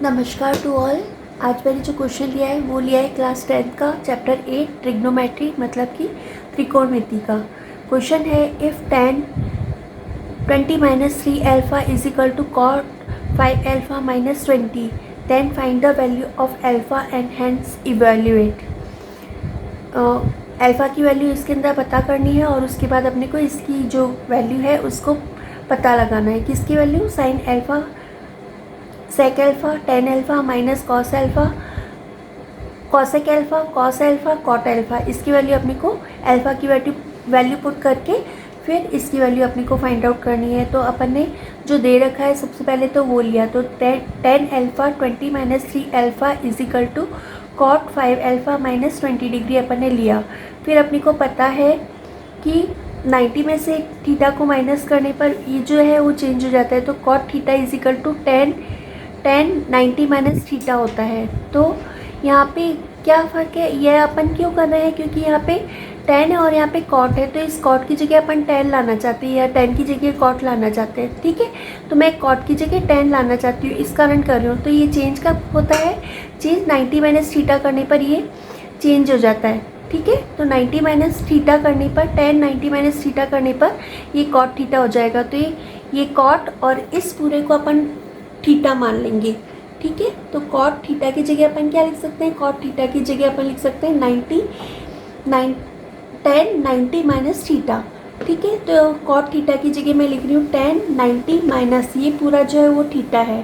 नमस्कार to all. आज मैंने जो क्वेश्चन लिया है वो लिया है क्लास 10 का चैप्टर 8 ट्रिग्नोमेट्री मतलब कि त्रिकोणमिति का। क्वेश्चन है if tan 20 minus 3 alpha is equal to cot 5 alpha minus 20 then find the value of alpha and hence evaluate. अल्फ़ा की वैल्यू इसके अंदर पता करनी है और उसके बाद अपने को इसकी जो वैल्यू है उसको पता लगाना है। किसकी value? Sine alpha, sec alpha, tan alpha minus cos alpha, cosec alpha, cos alpha, cot alpha. इसकी वैल्यू अपने को अल्फ़ा की वैल्यू पुट करके फिर इसकी वैल्यू अपने को फाइंड आउट करनी है। तो अपन ने जो दे रखा है सबसे पहले तो वो लिया, तो tan alpha 20 minus 3 alpha is equal to cot 5 alpha minus 20 degree अपन ने लिया। फिर अपने को पता है कि 90 में से थीटा को माइनस करने पर ये जो है वो चेंज हो जाता है, तो cot theta is equal to tan 90 minus theta होता है। तो यहाँ पे क्या फ़र्क है, यह अपन क्यों कर रहे हैं? क्योंकि यहाँ पे टेन है और यहाँ पे कॉट है, तो इस कॉट की जगह अपन टेन लाना चाहते हैं या टेन की जगह कॉट लाना चाहते हैं। ठीक है, तो मैं कॉट की जगह टेन लाना चाहती हूँ, इस कारण कर रही हूँ। तो ये चेंज कब होता है? चेंज 90 माइनस थीटा करने पर ये चेंज हो जाता है। ठीक है, तो 90 माइनस थीटा करने पर 90 माइनस थीटा करने पर ये कॉट थीटा हो जाएगा। तो ये कॉट और इस पूरे को अपन थीटा मान लेंगे। ठीक है, तो कॉट थीटा की जगह अपन क्या लिख सकते हैं? कॉट थीटा की जगह अपन लिख सकते हैं 90 माइनस थीटा। ठीक है, तो कॉट थीटा की जगह मैं लिख रही हूँ 90 माइनस ये पूरा जो है वो थीटा है,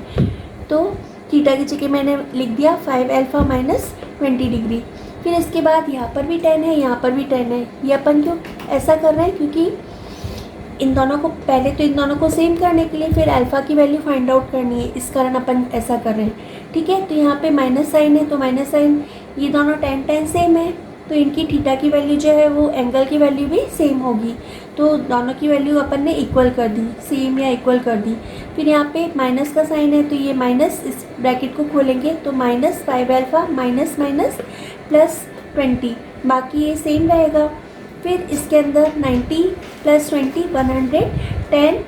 तो थीटा की जगह मैंने लिख दिया 5 अल्फ़ा माइनस 20 डिग्री। फिर इसके बाद यहाँ पर भी 10 है, यहाँ पर भी 10 है। ये अपन क्यों ऐसा कर रहे हैं? क्योंकि इन दोनों को पहले तो इन दोनों को सेम करने के लिए फिर अल्फ़ा की वैल्यू फाइंड आउट करनी है, इस कारण अपन ऐसा कर रहे हैं। ठीक है, तो यहाँ पे माइनस साइन है, तो माइनस साइन ये दोनों tan सेम है, तो इनकी थीटा की वैल्यू जो है वो एंगल की वैल्यू भी सेम होगी। तो दोनों की वैल्यू अपन ने इक्वल कर दी, सेम या इक्वल कर दी। फिर यहाँ पे माइनस का साइन है, तो ये माइनस इस ब्रैकेट को खोलेंगे तो minus 5 alpha minus minus plus 20, बाकी ये सेम रहेगा। फिर इसके अंदर 90 प्लस 20 110,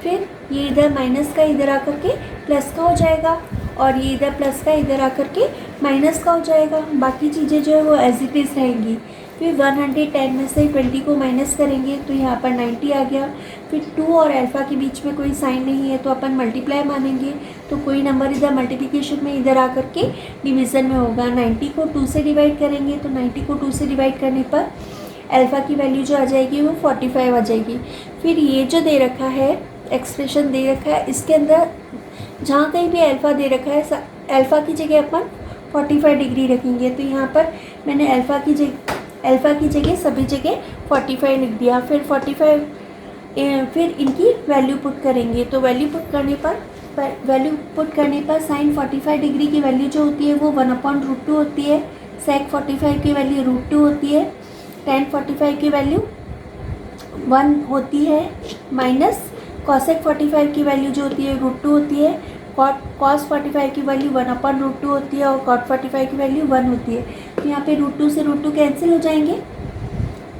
फिर ये इधर माइनस का इधर आकर के प्लस का हो जाएगा और ये इधर प्लस का इधर आकर के माइनस का हो जाएगा। बाकी चीज़ें जो है वो एज इट इज़ रहेंगी। फिर 110 में से 20 को माइनस करेंगे तो यहाँ पर 90 आ गया। फिर 2 और अल्फ़ा के बीच में कोई साइन नहीं है तो अपन मल्टीप्लाई मानेंगे, तो कोई नंबर इधर मल्टीप्लिकेशन में इधर आकर के डिवीज़न में होगा। 90 को 2 से डिवाइड करेंगे तो 90 को 2 से डिवाइड करने पर अल्फ़ा की वैल्यू जो आ जाएगी वो 45 आ जाएगी। फिर ये जो दे रखा है एक्सप्रेशन दे रखा है, इसके अंदर जहाँ कहीं भी अल्फ़ा दे रखा है अल्फ़ा की जगह अपन 45 डिग्री रखेंगे। तो यहाँ पर मैंने अल्फ़ा की जगह सभी जगह 45 लिख दिया। फिर 45 फिर इनकी वैल्यू पुट करेंगे, तो वैल्यू पुट करने पर साइन 45 डिग्री की वैल्यू जो होती है वो 1/√2 होती है, सेक 45 की वैल्यू √2 होती है, tan 45 की वैल्यू 1 होती है, माइनस कॉसेक 45 की वैल्यू जो होती है √2 होती है, कॉस 45 की वैल्यू 1/√2 होती है और कॉट 45 की वैल्यू 1 होती है। तो यहाँ पे √2 से √2 कैंसिल हो जाएंगे,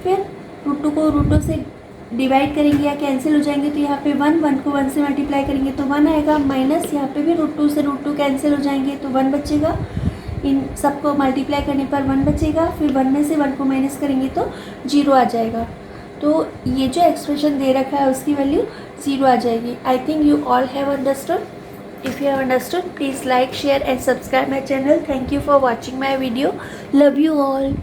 फिर √2 को √2 से डिवाइड करेंगे या कैंसिल हो जाएंगे, तो यहाँ पे 1 को 1 से मल्टीप्लाई करेंगे तो 1 आएगा, माइनस यहाँ पे भी √2 से √2 कैंसिल हो जाएंगे तो 1 बचेगा। इन सबको मल्टीप्लाई करने पर 1 बचेगा, फिर 1 में से 1 को माइनस करेंगे तो 0 आ जाएगा। तो ये जो एक्सप्रेशन दे रखा है उसकी वैल्यू 0 आ जाएगी। I think you all have understood. If you have understood please like share and subscribe my channel. Thank you for watching my video. Love you all.